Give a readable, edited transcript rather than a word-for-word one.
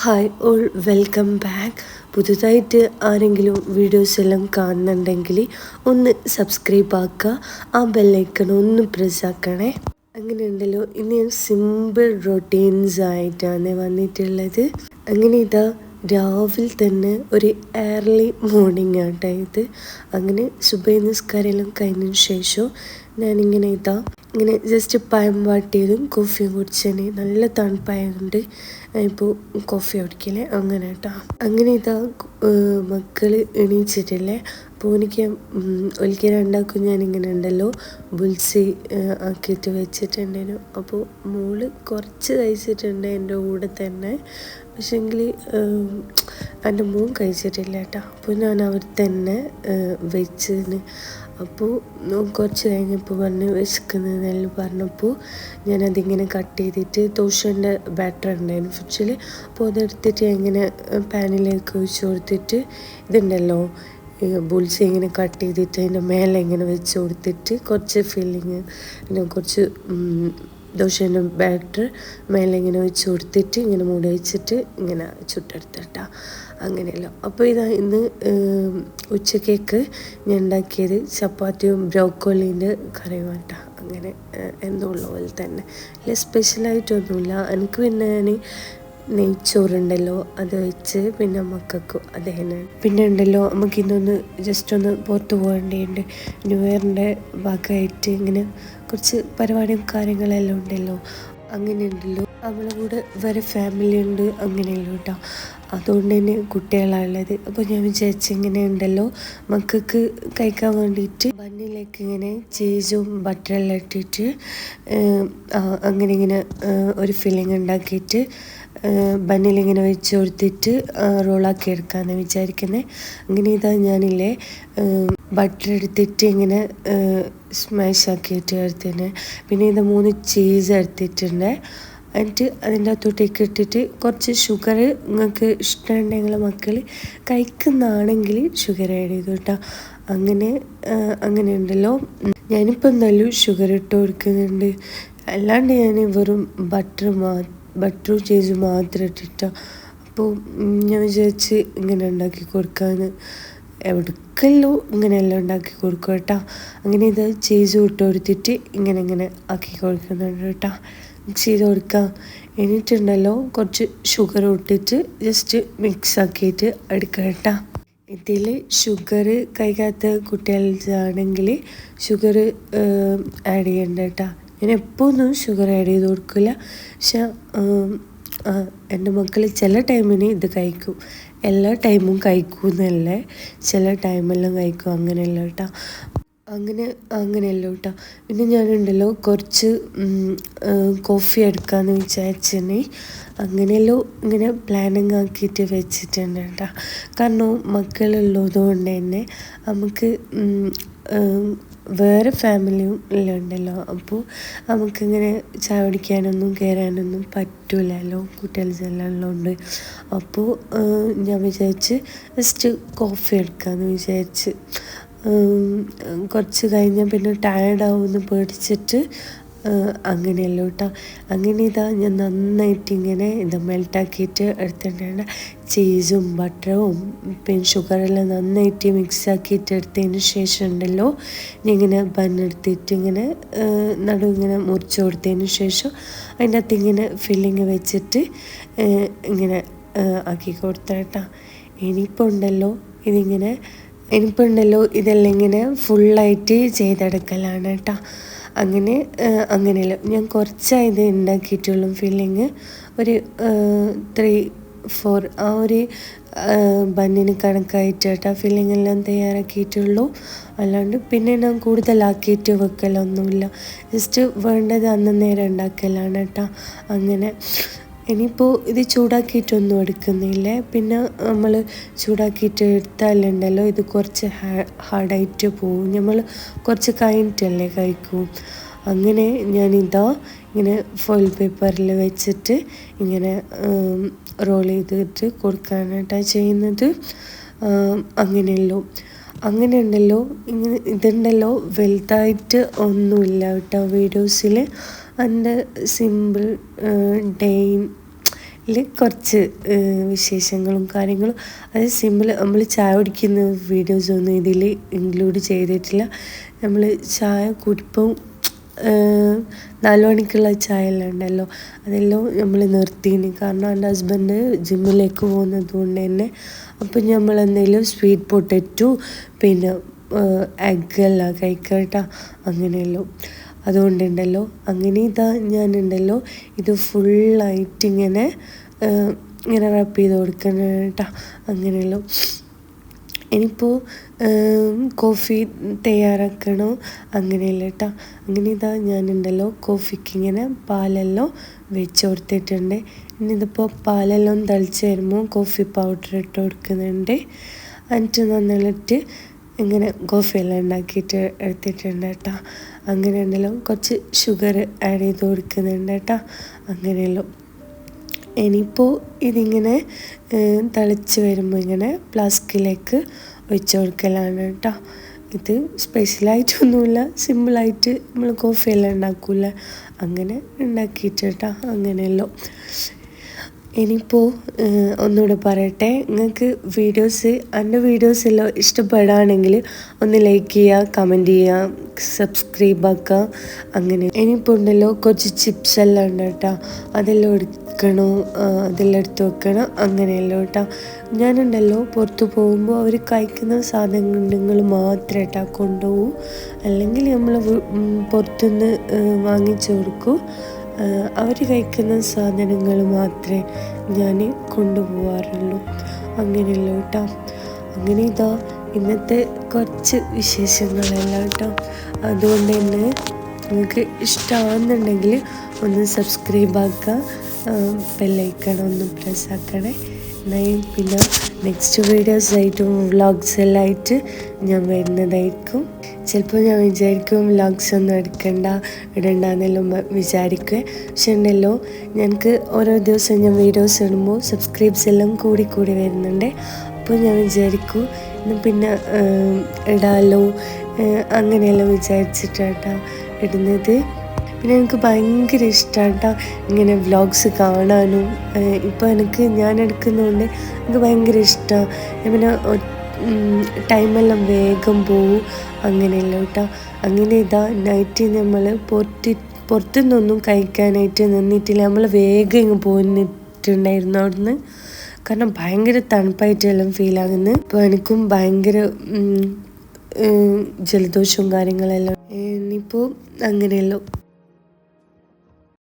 Hi all welcome back. പുതുതായിട്ട് ആരെങ്കിലും videos എല്ലാം കാണുന്നുണ്ടെങ്കിൽ ഒന്ന് സബ്സ്ക്രൈബ് ആക്കുക, ആ ബെല്ലൈക്കൺ ഒന്ന് പ്രസ് ആക്കണേ. അങ്ങനെയുണ്ടല്ലോ, ഇന്ന് ഞാൻ സിമ്പിൾ റൊട്ടീൻസ് ആയിട്ടാണ് വന്നിട്ടുള്ളത്. അങ്ങനെ ഇതാ രാവിലെ തന്നെ ഒരു ഏർലി മോർണിംഗ് ആട്ടോ ഇത്. അങ്ങനെ സുബഹി നിസ്കാരം എല്ലാം കഴിഞ്ഞതിന് ശേഷം ഞാനിങ്ങനെ ഇങ്ങനെ ജസ്റ്റ് പഴം വാട്ടിയതും കോഫിയും കുടിച്ചേനെ. നല്ല തണുപ്പായതുകൊണ്ട് ഇപ്പോൾ കോഫി കുടിക്കലേ അങ്ങനെ കേട്ടോ. അങ്ങനെ മക്കൾ എണീച്ചിട്ടില്ലേ. അപ്പോൾ എനിക്ക് ഒരിക്കൽ രണ്ടാക്കും ഞാനിങ്ങനെ ഉണ്ടല്ലോ ബുൾസി ആക്കിയിട്ട് വെച്ചിട്ടുണ്ടേനു. അപ്പോൾ മോള് കുറച്ച് കഴിച്ചിട്ടുണ്ട് എൻ്റെ കൂടെ തന്നെ. പക്ഷേങ്കിൽ എൻ്റെ മോൻ കഴിച്ചിട്ടില്ല കേട്ടോ. അപ്പോൾ ഞാൻ അവർ തന്നെ വെച്ചതിന്. അപ്പോൾ കുറച്ച് കഴിഞ്ഞപ്പോൾ പറഞ്ഞ് വിശക്കുന്നതെല്ലാം പറഞ്ഞപ്പോൾ ഞാനതിങ്ങനെ കട്ട് ചെയ്തിട്ട് ദോശൻ്റെ ബാറ്റർ ഉണ്ടായിരുന്നു ഫ്രിഡ്ജിൽ. അപ്പോൾ അതെടുത്തിട്ട് ഇങ്ങനെ പാനിലേക്ക് ഒഴിച്ച് കൊടുത്തിട്ട് ഇതുണ്ടല്ലോ ബുൾസി ഇങ്ങനെ കട്ട് ചെയ്തിട്ട് അതിൻ്റെ മേലെ ഇങ്ങനെ വെച്ച് കൊടുത്തിട്ട് കുറച്ച് ഫില്ലിങ് പിന്നെ കുറച്ച് ദോശേൻ്റെ ബാറ്റർ മേലെ ഇങ്ങനെ വെച്ച് കൊടുത്തിട്ട് ഇങ്ങനെ മൂടി വെച്ചിട്ട് ഇങ്ങനെ ചുട്ടെടുത്തിട്ടാ അങ്ങനെയല്ലോ. അപ്പോൾ ഇന്ന് ഉച്ചക്കേക്ക് ഞാൻ ഉണ്ടാക്കിയത് ചപ്പാത്തിയും ബ്രോക്കോളീൻ്റെ കറിയും കേട്ടോ. അങ്ങനെ എന്തോ ഉള്ള പോലെ തന്നെ അല്ല, സ്പെഷ്യലായിട്ടൊന്നുമില്ല. എനിക്ക് പിന്നെ ഞാൻ നെയ്ച്ചോറുണ്ടല്ലോ അത് വെച്ച് പിന്നെ മക്കൾക്ക് അത് തന്നെ. പിന്നെ ഉണ്ടല്ലോ നമുക്ക് ഇന്നൊന്ന് ജസ്റ്റ് ഒന്ന് പുറത്ത് പോകേണ്ടതുണ്ട്. ന്യൂ ഇയറിൻ്റെ ഭാഗമായിട്ട് ഇങ്ങനെ കുറച്ച് പരിപാടിയും കാര്യങ്ങളെല്ലാം ഉണ്ടല്ലോ. അങ്ങനെ ഉണ്ടല്ലോ അവളെ കൂടെ വേറെ ഫാമിലി ഉണ്ട് അങ്ങനെയല്ലോ കേട്ടോ. അതുകൊണ്ട് തന്നെ കുട്ടികളാണുള്ളത്. അപ്പോൾ ഞാൻ വിചാരിച്ചു ഇങ്ങനെ ഉണ്ടല്ലോ മക്കൾക്ക് കഴിക്കാൻ വേണ്ടിയിട്ട് ബണ്ണിലേക്ക് ഇങ്ങനെ ചീസും ബട്ടറെല്ലാം ഇട്ടിട്ട് അങ്ങനെ ഇങ്ങനെ ഒരു ഫില്ലിങ് ഉണ്ടാക്കിയിട്ട് ബണ്ണിലിങ്ങനെ വെച്ച് കൊടുത്തിട്ട് റോളാക്കി എടുക്കാമെന്ന് വിചാരിക്കുന്നത്. അങ്ങനെ ഞാനില്ലേ ബട്ടർ എടുത്തിട്ട് ഇങ്ങനെ സ്മാഷ് ആക്കിയിട്ട് എടുത്തിന്. പിന്നെ 3 ചീസ് എടുത്തിട്ടുണ്ട്. എന്നിട്ട് അതിൻ്റെ അകത്തോട്ടേക്ക് ഇട്ടിട്ട് കുറച്ച് ഷുഗർ നിങ്ങൾക്ക് ഇഷ്ടമുണ്ടെങ്കിൽ മക്കൾ കഴിക്കുന്നതാണെങ്കിൽ ഷുഗർ ആഡ് ചെയ്തു കേട്ടോ. അങ്ങനെ ഉണ്ടല്ലോ ഞാനിപ്പോൾ എന്തായാലും ഷുഗർ ഇട്ട് കൊടുക്കുന്നുണ്ട്. അല്ലാണ്ട് ഞാൻ വെറും ബട്ടറും ചീസും മാത്രം ഇട്ടിട്ടാണ്. അപ്പോൾ ഞാൻ വിചാരിച്ച് ഇങ്ങനെ ഉണ്ടാക്കി കൊടുക്കാമെന്ന്. എവിടേക്കല്ലോ ഇങ്ങനെയെല്ലാം ഉണ്ടാക്കി കൊടുക്കും കേട്ടോ. അങ്ങനെ ചീസ് ഇട്ട് കൊടുത്തിട്ട് ഇങ്ങനെ ആക്കി കൊടുക്കുന്നുണ്ട് കേട്ടോ. മിക്സ് ചെയ്ത് കൊടുക്കാം. എന്നിട്ടുണ്ടല്ലോ കുറച്ച് ഷുഗർ ഇട്ടിട്ട് ജസ്റ്റ് മിക്സ് ആക്കിയിട്ട് എടുക്കാം കേട്ടോ. ഇതിൽ ഷുഗർ കഴിക്കാത്ത കുട്ടികളാണെങ്കിൽ ഷുഗർ ആഡ് ചെയ്യണ്ട കേട്ടോ. ഞാൻ എപ്പോഴൊന്നും ഷുഗർ ആഡ് ചെയ്ത് കൊടുക്കില്ല. പക്ഷെ എൻ്റെ മക്കൾ ചില ടൈമിന് ഇത് കഴിക്കും. എല്ലാ ടൈമും കഴിക്കുമെന്നല്ലേ, ചില ടൈമെല്ലാം കഴിക്കും അങ്ങനെയല്ല കേട്ടോ. അങ്ങനെയല്ലോ കേട്ടോ. പിന്നെ ഞാനുണ്ടല്ലോ കുറച്ച് കോഫി എടുക്കാമെന്ന് വിചാരിച്ചേ. അങ്ങനെയല്ലോ ഇങ്ങനെ പ്ലാനിങ് ആക്കിയിട്ട് വെച്ചിട്ടുണ്ട് കേട്ടോ. കാരണം മക്കളുള്ളത് കൊണ്ട് തന്നെ നമുക്ക് വേറെ ഫാമിലിയും എല്ലാം ഉണ്ടല്ലോ. അപ്പോൾ നമുക്കിങ്ങനെ ചായ കുടിക്കാനൊന്നും കയറാനൊന്നും പറ്റില്ലല്ലോ, കുട്ടികളെല്ലാം ഉള്ളതുകൊണ്ട്. അപ്പോൾ ഞാൻ വിചാരിച്ച് ജസ്റ്റ് കോഫി എടുക്കാമെന്ന് വിചാരിച്ച്. കുറച്ച് കഴിഞ്ഞാൽ പിന്നെ ടയർഡാവുമെന്ന് പേടിച്ചിട്ട് അങ്ങനെയല്ലോ കേട്ടോ. അങ്ങനെ ഞാൻ നന്നായിട്ട് ഇങ്ങനെ മെൽട്ടാക്കിയിട്ട് എടുത്തിട്ടുണ്ട്. ചീസും ബട്ടറും പിന്നെ ഷുഗറെല്ലാം നന്നായിട്ട് മിക്സ് ആക്കിയിട്ട് എടുത്തതിന് ശേഷം ഉണ്ടല്ലോ ഇങ്ങനെ ബണ്ണെടുത്തിട്ട് ഇങ്ങനെ ഇങ്ങനെ മുറിച്ച് കൊടുത്തതിന് ശേഷം അതിൻ്റെ അകത്ത് ഇങ്ങനെ ഫില്ലിങ് വെച്ചിട്ട് ഇങ്ങനെ ആക്കി കൊടുത്ത കേട്ടോ. ഇനിയിപ്പോൾ ഉണ്ടല്ലോ ഇതെല്ലാം ഇങ്ങനെ ഫുള്ളായിട്ട് ചെയ്തെടുക്കലാണ് കേട്ടോ. അങ്ങനെയല്ലോ ഞാൻ കുറച്ചായത് ഉണ്ടാക്കിയിട്ടുള്ളൂ. ഫില്ലിങ് ഒരു 3-4 ആ ഒരു ബണ്ണിന് കണക്കായിട്ട് കേട്ടോ ഫില്ലിങ് എല്ലാം തയ്യാറാക്കിയിട്ടുള്ളൂ. അല്ലാണ്ട് പിന്നെ ഞാൻ കൂടുതലാക്കിയിട്ട് വെക്കലൊന്നുമില്ല. ജസ്റ്റ് വേണ്ടത് അന്നേരം ഉണ്ടാക്കലാണ് കേട്ടോ. അങ്ങനെ ഇനിയിപ്പോൾ ഇത് ചൂടാക്കിയിട്ടൊന്നും എടുക്കുന്നില്ല. പിന്നെ നമ്മൾ ചൂടാക്കിയിട്ട് എടുത്താലുണ്ടല്ലോ ഇത് കുറച്ച് ഹാർഡായിട്ട് പോവും. നമ്മൾ കുറച്ച് കഴിഞ്ഞിട്ടല്ലേ കഴിക്കും. അങ്ങനെ ഇങ്ങനെ ഫോയിൽ പേപ്പറിൽ വെച്ചിട്ട് ഇങ്ങനെ റോൾ ചെയ്തിട്ട് കൊടുക്കാനായിട്ടാണ് ചെയ്യുന്നത്. അങ്ങനെയുണ്ടല്ലോ ഇതുണ്ടല്ലോ വലുതായിട്ട് ഒന്നുമില്ല കേട്ടോ വീഡിയോസിൽ. എൻ്റെ സിമ്പിൾ കുറച്ച് വിശേഷങ്ങളും കാര്യങ്ങളും. അത് സിമ്പിൾ. നമ്മൾ ചായ കുടിക്കുന്ന വീഡിയോസൊന്നും ഇതിൽ ഇൻക്ലൂഡ് ചെയ്തിട്ടില്ല. നമ്മൾ ചായ കുടിപ്പം 4 മണിക്കുള്ള ചായ എല്ലാം ഉണ്ടല്ലോ, അതെല്ലാം നമ്മൾ നിർത്തിന്. കാരണം എൻ്റെ ഹസ്ബൻഡ് ജിമ്മിലേക്ക് പോകുന്നത് കൊണ്ട് തന്നെ. അപ്പം നമ്മൾ എന്തെങ്കിലും സ്വീറ്റ് പൊട്ടറ്റോ പിന്നെ എഗ്ഗെല്ലാം കഴിക്കട്ടാ, അങ്ങനെയല്ലോ. അതുകൊണ്ടുണ്ടല്ലോ അങ്ങനെ ഞാനുണ്ടല്ലോ ഇത് ഫുള്ളായിട്ട് ഇങ്ങനെ റാപ്പ് ചെയ്ത് കൊടുക്കണം കേട്ടോ, അങ്ങനെയല്ലോ. ഇനിയിപ്പോൾ കോഫി തയ്യാറാക്കണോ അങ്ങനെയല്ല കേട്ടോ. അങ്ങനെ ഞാനുണ്ടല്ലോ കോഫിക്ക് ഇങ്ങനെ പാലെല്ലാം വെച്ച് കൊടുത്തിട്ടുണ്ട്. ഇനി ഇതിപ്പോൾ പാലെല്ലാം തിളച്ച് വരുമ്പോൾ കോഫി പൗഡർ ഇട്ട് കൊടുക്കുന്നുണ്ട്. എന്നിട്ട് നന്നായിട്ട് ഇങ്ങനെ കോഫിയെല്ലാം ഉണ്ടാക്കിയിട്ട് എടുത്തിട്ടുണ്ട് കേട്ടോ. അങ്ങനെ ഉണ്ടല്ലോ കുറച്ച് ഷുഗർ ആഡ് ചെയ്ത് കൊടുക്കുന്നുണ്ട് കേട്ടോ, അങ്ങനെയല്ലോ. ഇനിയിപ്പോൾ ഇതിങ്ങനെ തിളച്ച് വരുമ്പോൾ ഇങ്ങനെ ഫ്ലാസ്കിലേക്ക് ഒഴിച്ച് കൊടുക്കലാണ് കേട്ടോ. ഇത് സ്പെഷ്യലായിട്ടൊന്നുമില്ല, സിമ്പിളായിട്ട് നമ്മൾ കോഫിയെല്ലാം ഉണ്ടാക്കൂല, അങ്ങനെ ഉണ്ടാക്കിയിട്ട് കേട്ടോ, അങ്ങനെയല്ലോ. ഇനിയിപ്പോൾ ഒന്നുകൂടെ പറയട്ടെ, നിങ്ങൾക്ക് എൻ്റെ വീഡിയോസെല്ലാം ഇഷ്ടപ്പെടുകയാണെങ്കിൽ ഒന്ന് ലൈക്ക് ചെയ്യുക, കമൻറ്റ് ചെയ്യുക, സബ്സ്ക്രൈബ് ആക്കുക, അങ്ങനെ. ഇനിയിപ്പോൾ ഉണ്ടല്ലോ കുറച്ച് ചിപ്സ് എല്ലാം ഉണ്ട് കേട്ടോ, അതെല്ലാം എടുക്കണോ, അതെല്ലാം എടുത്ത് വെക്കണം, അങ്ങനെയല്ലോ കേട്ടോ. ഞാനുണ്ടല്ലോ പുറത്ത് പോകുമ്പോൾ അവർ കഴിക്കുന്ന സാധനങ്ങൾ മാത്രമേ കേട്ടോ കൊണ്ടുപോകൂ, അല്ലെങ്കിൽ നമ്മൾ പുറത്തുനിന്ന് വാങ്ങിച്ചു കൊടുക്കൂ. അവർ കഴിക്കുന്ന സാധനങ്ങൾ മാത്രമേ ഞാൻ കൊണ്ടുപോകാറുള്ളൂ, അങ്ങനെയല്ലോ കേട്ടോ. അങ്ങനെ ഇന്നത്തെ കുറച്ച് വിശേഷങ്ങളെല്ലാം കേട്ടോ. അതുകൊണ്ട് തന്നെ നിങ്ങൾക്ക് ഇഷ്ടമാകുന്നുണ്ടെങ്കിൽ ഒന്ന് സബ്സ്ക്രൈബ് ആക്കുക, ബെല്ലൈക്കൺ ഒന്ന് പ്രസ് ആക്കണേ. പിന്നെ നെക്സ്റ്റ് വീഡിയോസായിട്ടും വ്ളോഗ്സ് എല്ലാം ആയിട്ട് ഞാൻ വരുന്നതായിരിക്കും. ചിലപ്പോൾ ഞാൻ വിചാരിക്കും വ്ളോഗ്സ് ഒന്നും ഇടണ്ടെന്നെല്ലാം വിചാരിക്കുക. പക്ഷെ ഉണ്ടല്ലോ ഞങ്ങൾക്ക് ഓരോ ദിവസം ഞാൻ വീഡിയോസ് ഇടുമ്പോൾ സബ്സ്ക്രൈബ്സ് എല്ലാം കൂടി വരുന്നുണ്ട്. അപ്പോൾ ഞാൻ വിചാരിക്കും പിന്നെ ഇടാലോ, അങ്ങനെയെല്ലാം വിചാരിച്ചിട്ടാണ് ഇടുന്നത്. പിന്നെ എനിക്ക് ഭയങ്കര ഇഷ്ടമാണ് കേട്ടോ ഇങ്ങനെ വ്ളോഗ്സ് കാണാനും. ഇപ്പോൾ ഞാൻ എടുക്കുന്നതുകൊണ്ട് എനിക്ക് ഭയങ്കര ഇഷ്ടമാണ്. പിന്നെ ടൈമെല്ലാം വേഗം പോവും, അങ്ങനെയല്ല കേട്ടോ. അങ്ങനെ നൈറ്റ് നമ്മൾ പുറത്തുനിന്നൊന്നും കഴിക്കാനായിട്ട് നിന്നിട്ടില്ല, നമ്മൾ വേഗം ഇങ്ങ് പോന്നിട്ടുണ്ടായിരുന്നു അവിടുന്ന്. കാരണം ഭയങ്കര തണുപ്പായിട്ടെല്ലാം ഫീലാകുന്നു. അപ്പോൾ എനിക്കും ഭയങ്കര ജലദോഷവും കാര്യങ്ങളെല്ലാം. ഇനിയിപ്പോൾ അങ്ങനെയല്ലോ.